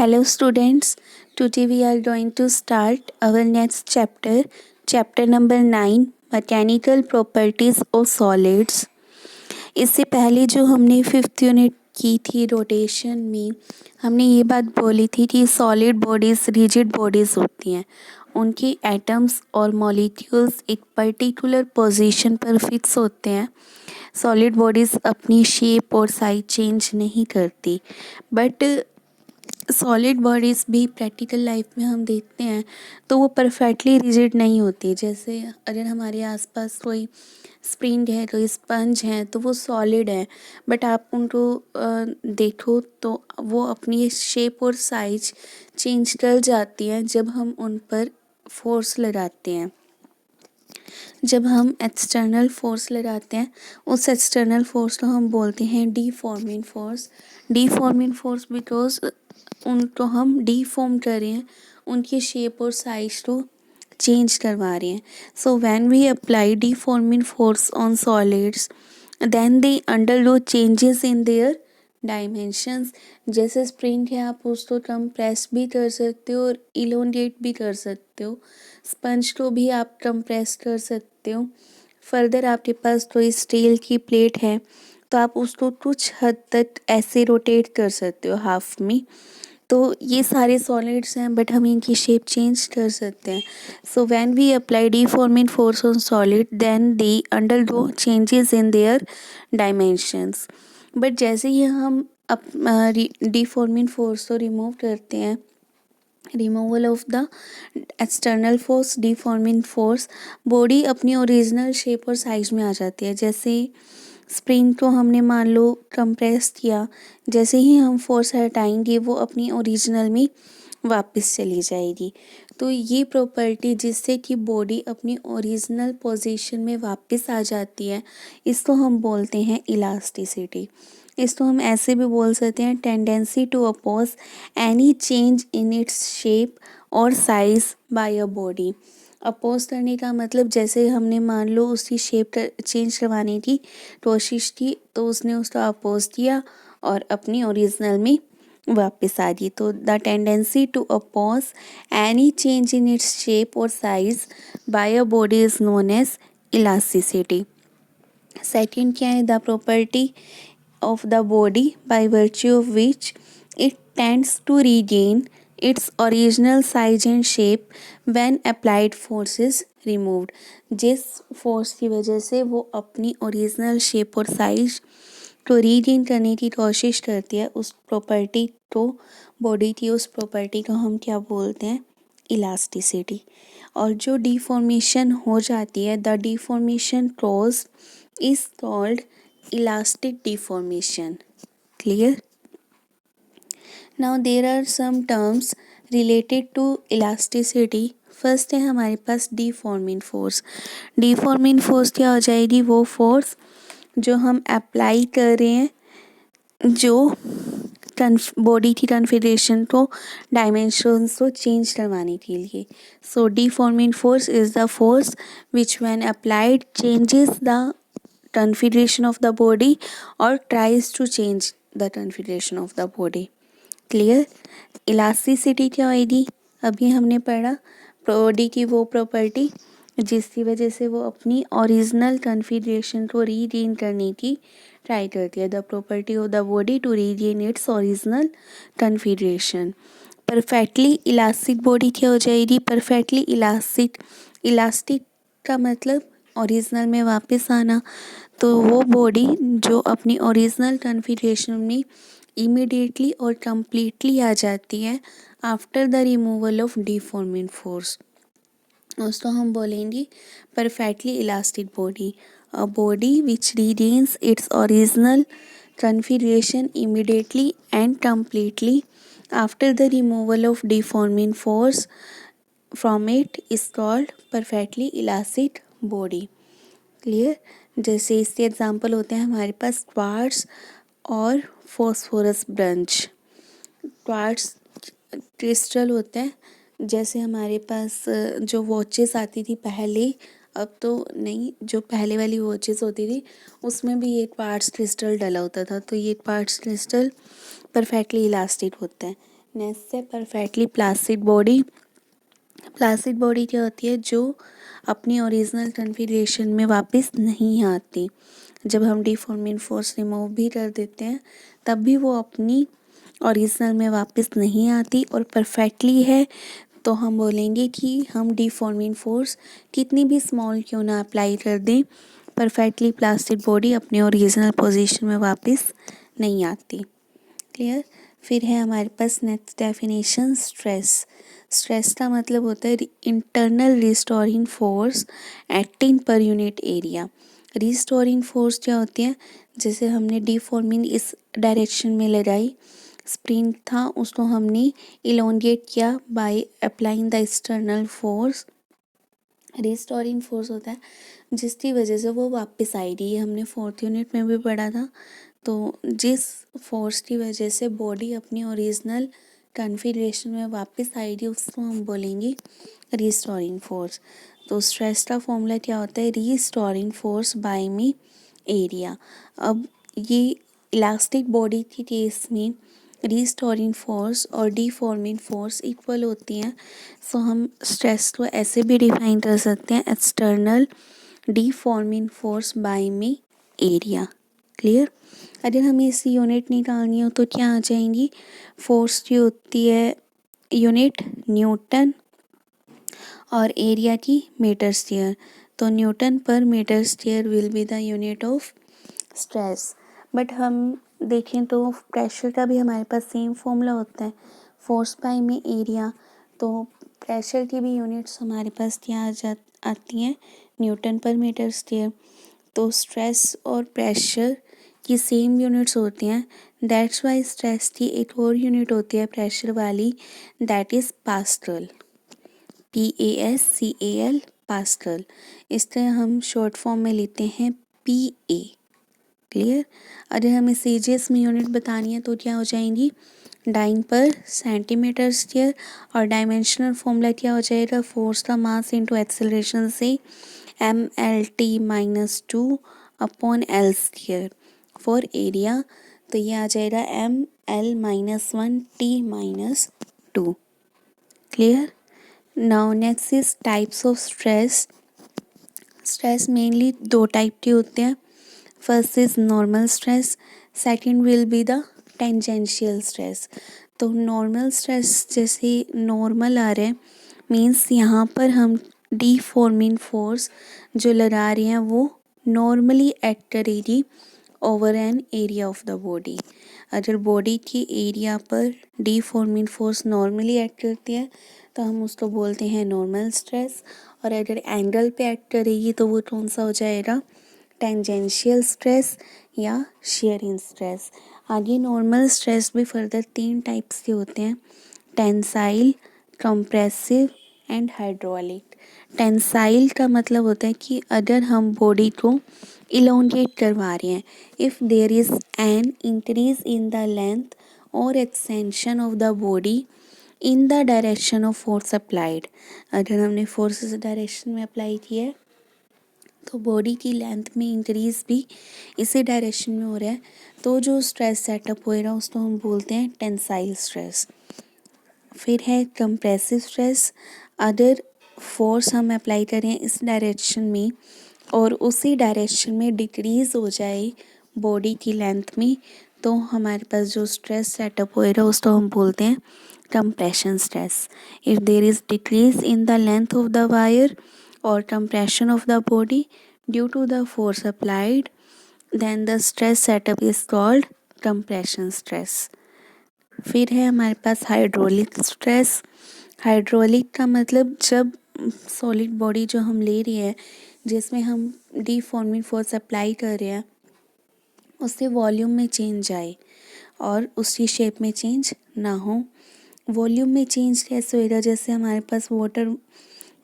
Hello students, today we are going to start our next chapter, chapter number 9, Mechanical Properties of Solids. इससे पहले जो हमने 5th unit की थी rotation में, हमने ये बात बोली थी कि सॉलिड बॉडीज़ रिजिड बॉडीज़ होती हैं, उनके एटम्स और मॉलिक्यूल्स एक पर्टिकुलर पोजीशन पर फिक्स होते हैं। सॉलिड बॉडीज़ अपनी शेप और साइज चेंज नहीं करती, बट सॉलिड बॉडीज़ भी प्रैक्टिकल लाइफ में हम देखते हैं तो वो परफेक्टली रिजिड नहीं होती। जैसे अगर हमारे आसपास कोई स्प्रिंग है, कोई स्पंज है, तो वो सॉलिड है, बट आप उनको देखो तो वो अपनी शेप और साइज चेंज कर जाती हैं जब हम उन पर फोर्स लगाते हैं। जब हम एक्सटर्नल फोर्स लगाते हैं, उस एक्सटर्नल फोर्स को हम बोलते हैं डीफॉर्मिंग फोर्स। डीफॉर्मिंग फोर्स बिकॉज उनको हम डीफॉर्म कर रहे हैं, उनकी शेप और साइज को चेंज करवा रहे हैं। So when we apply deforming force on solids then they undergo changes in their dimensions. जैसे स्प्रिंग है, आप उसको कंप्रेस भी कर सकते हो और इलोंगेट भी कर सकते हो। स्पंज को भी आप कंप्रेस कर सकते हो। फर्दर आपके पास कोई स्टील की प्लेट है तो आप उसको कुछ हद तक ऐसे रोटेट कर सकते हो हाफ में। तो ये सारे सॉलिड्स हैं, बट हम इनकी शेप चेंज कर सकते हैं। So when we apply deforming force on solid then they undergo changes in their dimensions. But जैसे ही हम डीफॉर्मिंग फोर्स को रिमूव करते हैं, removal of the external force, deforming force, body अपनी ओरिजिनल शेप और साइज में आ जाती है। जैसे स्प्रिंग को हमने मान लो कंप्रेस किया, जैसे ही हम फोर्स हटाएंगे वो अपनी ओरिजिनल में वापस चली जाएगी। तो ये प्रॉपर्टी जिससे कि बॉडी अपनी ओरिजिनल पोजीशन में वापस आ जाती है, इसको हम बोलते हैं इलास्टिसिटी। इसको हम ऐसे भी बोल सकते हैं tendency to oppose any change in its shape और size by a body. Oppose करने का मतलब जैसे हमने मान लो उसकी शेप चेंज करवाने की कोशिश की तो उसने उसको अपोज किया और अपनी ओरिजिनल में वापस आ गई। तो the tendency to oppose any change in its shape और size by a body is known as elasticity. Second क्या है? The property of the body by virtue of which it tends to regain its original size and shape when applied force is removed। जिस force की वजह से वो अपनी original shape और size को रीगेन करने की कोशिश करती है, उस प्रॉपर्टी को, बॉडी की उस प्रॉपर्टी को हम क्या बोलते हैं? इलास्टिसिटी। और जो डिफॉर्मेशन हो जाती है, the deformation cause is called elastic deformation. Clear? Now there are some terms related to elasticity. First है हमारे पास डिफॉर्मिंग फोर्स। डिफॉर्मिंग फोर्स क्या हो जाएगी? वो फोर्स जो हम अप्लाई कर रहे हैं, जो बॉडी की कन्फिगरेशन को, डायमेंशंस को चेंज करवाने के लिए। So deforming force is the force which when applied changes the configuration of the body or tries to change the configuration of the body. Clear? Elasticity क्या होगी? अभी हमने पढ़ा बॉडी की वो प्रॉपर्टी जिसकी वजह से वो अपनी ओरिजिनल कन्फिगरेशन को रीगेन करने की ट्राई करती है। The property of the body to regain its original configuration. Perfectly elastic body क्या हो जाएगी? Perfectly elastic. इलास्टिक का मतलब ओरिजिनल में वापस आना। तो वो बॉडी जो अपनी ओरिजिनल कन्फिगरेशन में इमीडिएटली और कम्प्लीटली आ जाती है after the removal of deforming force, उसको हम बोलेंगे perfectly elastic body. A body which regains its original configuration immediately and completely after the removal of deforming force from it is called perfectly elastic body. Clear? जैसे इसके example होते हैं हमारे पास quartz और फॉस्फोरस ब्रंच। क्वार्ट्ज क्रिस्टल होते हैं, जैसे हमारे पास जो वॉचेस आती थी पहले, अब तो नहीं, जो पहले वाली वॉचेस होती थी उसमें भी ये क्वार्ट्ज क्रिस्टल डला होता था। तो ये क्वार्ट्ज क्रिस्टल परफेक्टली इलास्टिक होते हैं। नेक्स्ट है perfectly placid body. Placid body क्या होती है? जो अपनी ओरिजिनल कन्फिग्रेशन में वापस नहीं आती। जब हम डिफॉर्मिंग फोर्स रिमूव भी कर देते हैं तब भी वो अपनी ओरिजिनल में वापस नहीं आती और परफेक्टली है, तो हम बोलेंगे कि हम डिफॉर्मिंग फोर्स कितनी भी स्मॉल क्यों ना अप्लाई कर दें, परफेक्टली प्लास्टिक बॉडी अपने ओरिजिनल पोजीशन में वापस नहीं आती। क्लियर? फिर है हमारे पास नेक्स्ट डेफिनेशन स्ट्रेस। स्ट्रेस का मतलब होता है internal restoring force acting per unit area. Restoring force क्या होती है? जैसे हमने डिफॉर्मिंग इस डायरेक्शन में लगाई, स्प्रिंग था उसको हमने इलोंगेट किया by applying the external force. Restoring force होता है जिसकी वजह से वो वापस आएगी। ये हमने 4th यूनिट में भी पढ़ा था। तो जिस फोर्स की वजह से बॉडी अपनी ओरिजिनल कॉन्फ़िगरेशन में वापस आएगी उसको हम बोलेंगे रिस्टोरिंग फोर्स। तो स्ट्रेस का फॉर्मूला क्या होता है? Restoring force by me area. अब ये इलास्टिक बॉडी के केस में रिस्टोरिंग फोर्स और डिफॉर्मिंग फोर्स इक्वल होती हैं। सो हम स्ट्रेस को ऐसे भी डिफाइन कर सकते हैं, external deforming force by me area. Clear? अगर हमें इसकी यूनिट निकालनी हो तो क्या आ जाएंगी? फोर्स की होती है यूनिट न्यूटन और एरिया की मीटर स्क्वायर। तो newton per metre square will be the unit of stress. But हम देखें तो प्रेशर का भी हमारे पास सेम फॉर्मूला होता है, फोर्स बाय में एरिया। तो प्रेशर की भी यूनिट्स हमारे पास क्या आती हैं? Newton per metre square. तो स्ट्रेस और प्रेशर की सेम यूनिट्स होती हैं। दैट्स वाई स्ट्रेस की एक और यूनिट होती है प्रेशर वाली, that is pascal. PASCAL pascal. इस तरह हम शॉर्ट फॉर्म में लेते हैं PA। क्लियर? अगर हमें सीजीएस में यूनिट बतानी है तो क्या हो जाएंगी? डाइन पर सेंटीमीटर स्क्वायर। और डायमेंशनल फॉर्मूला क्या हो जाएगा? फोर्स का मास इंटू एक्सेलरेशन से MLT-2 upon L square for area. तो ये आ जाएगा ML-1T-2। Clear? Now next is types of stress. Stress mainly दो टाइप के होते हैं। First is normal stress, second will be the tangential stress. तो नॉर्मल स्ट्रेस जैसे नॉर्मल आ रहे हैं मीन्स यहाँ पर हम डिफॉर्मिंग फोर्स जो लगा रहे हैं वो नॉर्मली एक्ट करेगी over an area of the body. अगर बॉडी की एरिया पर डिफॉर्मिंग फोर्स नॉर्मली एक्ट करती है तो हम उसको बोलते हैं नॉर्मल स्ट्रेस। और अगर एंगल पे एक्ट करेगी तो वो कौन सा हो जाएगा? टेंजेंशियल स्ट्रेस या शेयरिंग स्ट्रेस। आगे नॉर्मल स्ट्रेस भी फर्दर 3 टाइप्स के होते हैं, tensile, compressive and hydraulic. Tensile का मतलब होता है कि अगर हम बॉडी को इलोंगेट करवा रहे हैं, if there is an increase in the length और extension of the body in the direction of force applied. अगर हमने फोर्स इस डायरेक्शन में अप्लाई किया है तो बॉडी की लेंथ में इंक्रीज भी इसी डायरेक्शन में हो रहा है, तो जो स्ट्रेस सेटअप होएगा उसको हम बोलते हैं टेंसाइल स्ट्रेस। फिर है कंप्रेसिव स्ट्रेस। अगर फोर्स हम अप्लाई करें इस डायरेक्शन में और उसी डायरेक्शन में डिक्रीज हो जाए बॉडी की लेंथ में, तो हमारे पास जो स्ट्रेस सेटअप होएगा उसको हम बोलते हैं compression stress. If there is decrease in the length of the wire or compression of the body due to the force applied, then the stress setup is called compression stress. फिर है हमारे पास hydraulic stress. Hydraulic का मतलब जब solid body जो हम ले रही है जिसमें हम डिफॉर्मिंग फोर्स अप्लाई कर रहे हैं उससे वॉल्यूम में चेंज आए और उसकी शेप में चेंज ना हो। वॉल्यूम में चेंज कैसे होएगा? जैसे हमारे पास वाटर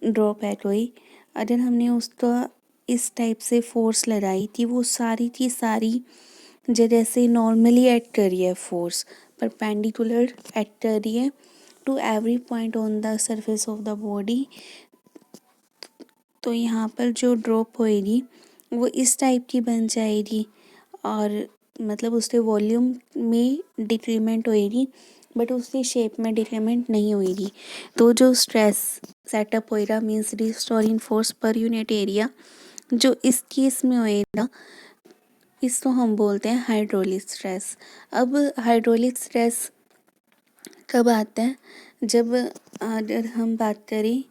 ड्रॉप एट हुई, अगर हमने उसका इस टाइप से फोर्स लगाई थी वो सारी की सारी जगह से नॉर्मली एक्ट कर रही है, फोर्स परपेंडिकुलर एक्ट कर रही है to every point on the surface of the body. तो यहाँ पर जो ड्रॉप होएगी वो इस टाइप की बन जाएगी और मतलब उसके वॉल्यूम में डिक्रीमेंट होएगी बट उसकी शेप में डिक्रीमेंट नहीं होएगी। तो जो स्ट्रेस सेटअप होएगा means restoring force per unit area जो इस केस में होएगा इसको हम बोलते हैं हाइड्रोलिक स्ट्रेस। अब हाइड्रोलिक स्ट्रेस कब आता है, जब अगर हम बात करें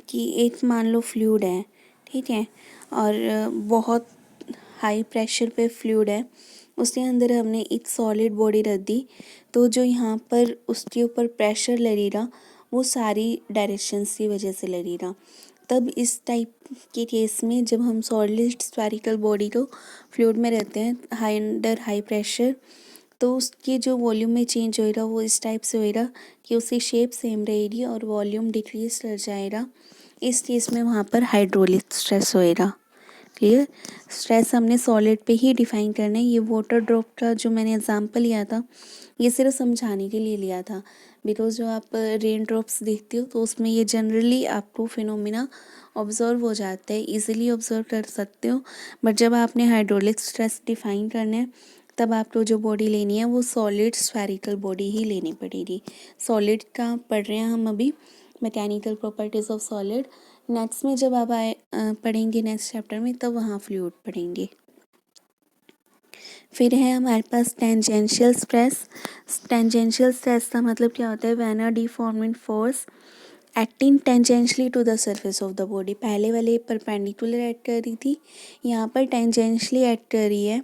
कि एक मान लो फ्लूइड है, ठीक है, और बहुत हाई प्रेशर पे फ्लूइड है, उसके अंदर हमने एक सॉलिड बॉडी रख दी, तो जो यहाँ पर उसके ऊपर प्रेशर लगेगा वो सारी डायरेक्शंस की वजह से लगेगा। तब इस टाइप के केस में जब हम सॉलिड स्फेरिकल बॉडी को फ्लूइड में रहते हैं हाई अंडर हाई प्रेशर, तो उसके जो वॉल्यूम में चेंज होएगा वो इस टाइप से होएगा कि उसकी शेप सेम रहेगी और वॉल्यूम डिक्रीज कर जाएगा। इस केस में वहाँ पर हाइड्रोलिक स्ट्रेस होएगा। क्लियर। स्ट्रेस हमने सॉलिड पे ही डिफाइन करना है। ये वाटर ड्रॉप का जो मैंने एग्जांपल लिया था ये सिर्फ समझाने के लिए लिया था, बिकॉज जो आप रेन ड्रॉप्स देखते हो तो उसमें ये जनरली आपको फिनोमिना ऑब्जर्व हो जाता है, इजीली ऑब्जर्व कर सकते हो। बट जब आपने हाइड्रोलिक स्ट्रेस डिफाइन करना है तब आपको जो बॉडी लेनी है वो सॉलिड स्फेरिकल बॉडी ही लेनी पड़ेगी। सॉलिड का पढ़ रहे हैं हम अभी, mechanical properties of solid. Next में जब आप पढ़ेंगे नेक्स्ट चैप्टर में तब वहाँ फ्लूइड पढ़ेंगे। फिर है हमारे पास टेंजेंशियल स्ट्रेस। टेंजेंशियल स्ट्रेस का मतलब क्या होता है, when a deforming force acting tangentially to the surface of the body. पहले वाले परपेंडिकुलर एक्ट कर रही थी, यहाँ पर टेंजेंशियली एक्ट कर रही है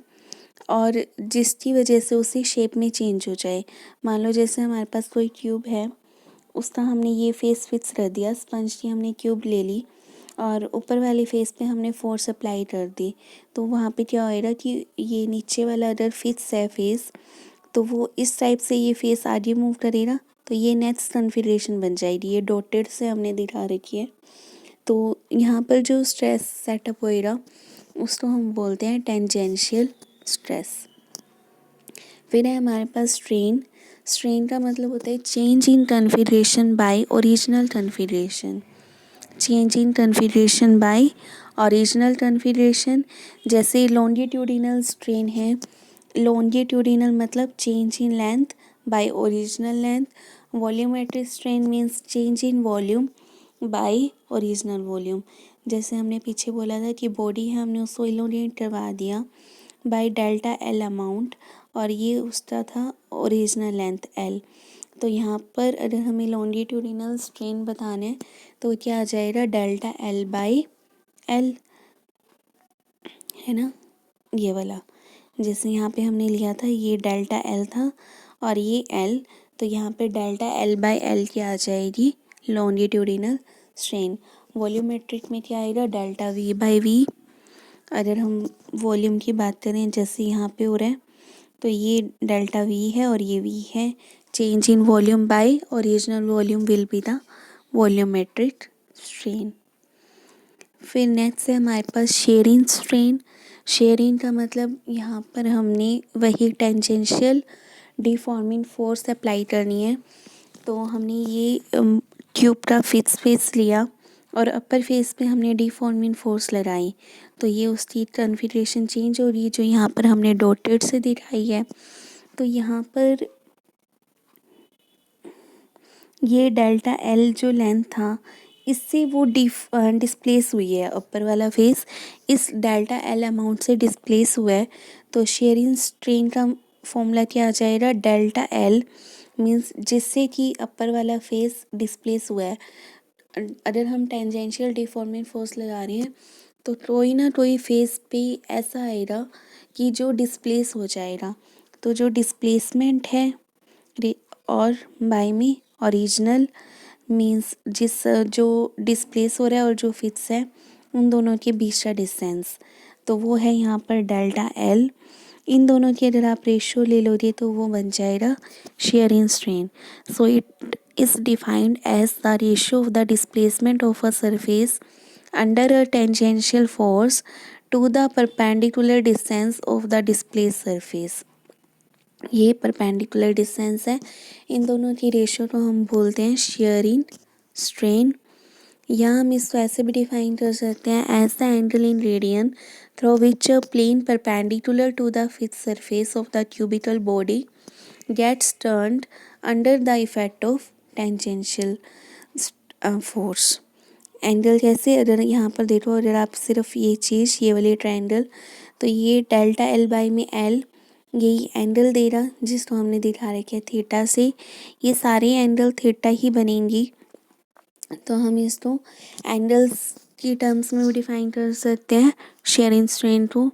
और जिसकी वजह से उसकी शेप में चेंज हो जाए। मान लो जैसे हमारे पास कोई क्यूब है, उसका हमने ये फेस फिक्स कर दिया, स्पंज की हमने क्यूब ले ली और ऊपर वाले फेस पे हमने फोर्स अप्लाई कर दी, तो वहाँ पे क्या होएगा कि ये नीचे वाला अगर फिक्स है फेस तो वो इस टाइप से ये फेस आगे मूव करेगा, तो ये नेक्स्ट कन्फिग्रेशन बन जाएगी। ये डॉटेड से हमने दिखा रखी है। तो यहाँ पर जो स्ट्रेस सेटअप होएगा उसको हम बोलते हैं टेंजेंशियल स्ट्रेस। फिर है हमारे पास स्ट्रेन। स्ट्रेन का मतलब होता है change in configuration by original configuration. Change in configuration by original configuration. जैसे लॉन्गिट्यूडिनल स्ट्रेन है, लॉन्गिट्यूडिनल मतलब change in length by original length. Volumetric strain means change in volume by original volume. जैसे हमने पीछे बोला था कि बॉडी है, हमने उसको इलोंगेट करवा दिया बाय डेल्टा एल अमाउंट और ये उसका था ओरिजिनल लेंथ एल। तो यहाँ पर अगर हमें लॉन्गिट्यूडिनल स्ट्रेन बताना है तो क्या आ जाएगा, डेल्टा एल बाई एल, है ना, ये वाला। जैसे यहाँ पे हमने लिया था ये डेल्टा एल था और ये एल, तो यहाँ पे डेल्टा एल बाई एल क्या आ जाएगी, लॉन्गिट्यूडिनल स्ट्रेन। वॉल्यूमेट्रिक में क्या आएगा, डेल्टा वी बाई वी। अगर हम वॉल्यूम की बात करें जैसे यहाँ पे हो रहा है तो ये डेल्टा वी है और ये वी है। Change in volume by original volume will be the volumetric strain. फिर नेक्स्ट है हमारे पास शेयरिंग स्ट्रेन। शेयरिंग का मतलब यहाँ पर हमने वही टेंजेंशियल डिफॉर्मिंग फोर्स अप्लाई करनी है। तो हमने ये ट्यूब का फिक्स फेस लिया और अपर फेस पे हमने डिफॉर्मिंग फोर्स लगाई, तो ये उसकी कन्फिग्रेशन चेंज हो रही है जो यहाँ पर हमने डॉटेड से दिखाई है। तो यहाँ पर ये डेल्टा एल जो लेंथ था इससे वो डिस्प्लेस हुई है, अपर वाला फेस इस डेल्टा एल अमाउंट से डिस्प्लेस हुआ है। तो शेयरिंग स्ट्रेन का फॉर्मूला क्या आ जाएगा, डेल्टा एल मीन्स जिससे कि अपर वाला फेस डिस्प्लेस हुआ है। अगर हम टेंजेंशियल डिफॉर्मिंग फोर्स लगा रहे हैं तो कोई ना कोई फेस पे ऐसा आएगा कि जो डिस्प्लेस हो जाएगा। तो जो डिस्प्लेसमेंट है और बाय में ओरिजिनल मीन्स जिस जो डिस्प्लेस हो रहा है और जो फिक्स है उन दोनों के बीच का डिस्टेंस, तो वो है यहाँ पर डेल्टा एल। इन दोनों की अगर आप रेशियो ले लोगे तो वो बन जाएगा sharing strain. So it is defined as the ratio of the displacement of a surface under a tangential force to the perpendicular distance of the displaced surface। ये परपेंडिकुलर डिस्टेंस है, इन दोनों की रेशियो को हम बोलते हैं शेयरिंग स्ट्रेन। या हम इसको ऐसे भी डिफाइन कर सकते हैं as the angle in radian through which a plane perpendicular to the fixed surface of the cubical body gets turned under the effect of tangential force. एंगल कैसे, अगर यहाँ पर देखो, अगर आप सिर्फ ये चीज़, ये वाली ट्रायंगल, तो ये डेल्टा एल बाई में एल, यही एंगल दे रहा जिसको हमने दिखा रखा है थीटा से, ये सारे एंगल थीटा ही बनेंगी। तो हम इसको एंगल्स की टर्म्स में भी डिफाइन कर सकते हैं। Shearing strain to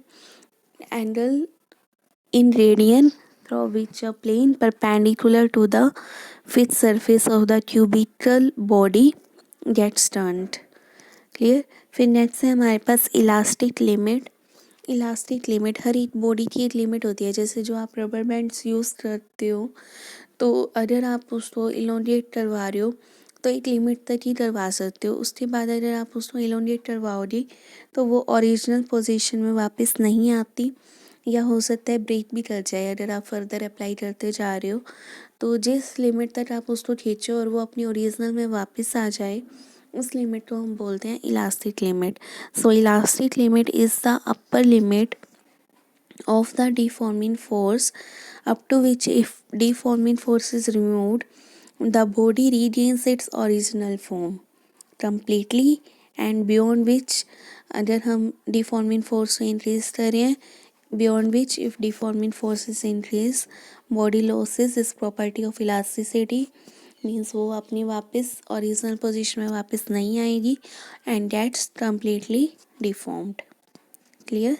angle in radian through which a plane perpendicular to the fixed surface of the cubical body gets turned. Clear. फिर नेक्स्ट है हमारे पास इलास्टिक लिमिट। इलास्टिक लिमिट, हर एक बॉडी की एक लिमिट होती है। जैसे जो आप रबर बैंड्स यूज़ करते हो, तो अगर आप उसको इलोंगेट करवा रहे हो तो एक लिमिट तक ही करवा सकते हो। उसके बाद अगर आप उसको इलोंगेट करवाओगे तो वो ओरिजिनल पोजीशन में वापस नहीं आती, या हो सकता है ब्रेक भी कर जाए अगर आप फर्दर अप्लाई करते जा रहे हो। तो जिस लिमिट तक आप उसको खींचो और वो अपनी ओरिजिनल में वापस आ जाए, उस लिमिट को हम बोलते हैं elastic limit. So elastic limit is the upper limit of the deforming force up to which, if deforming force is removed, the body regains its original form completely, and beyond which, अगर हम deforming force को increase कर रहे हैं, beyond which if deforming force is increased, body loses its property of elasticity, means वो अपनी वापस original position में वापस नहीं आएगी and gets completely deformed. Clear?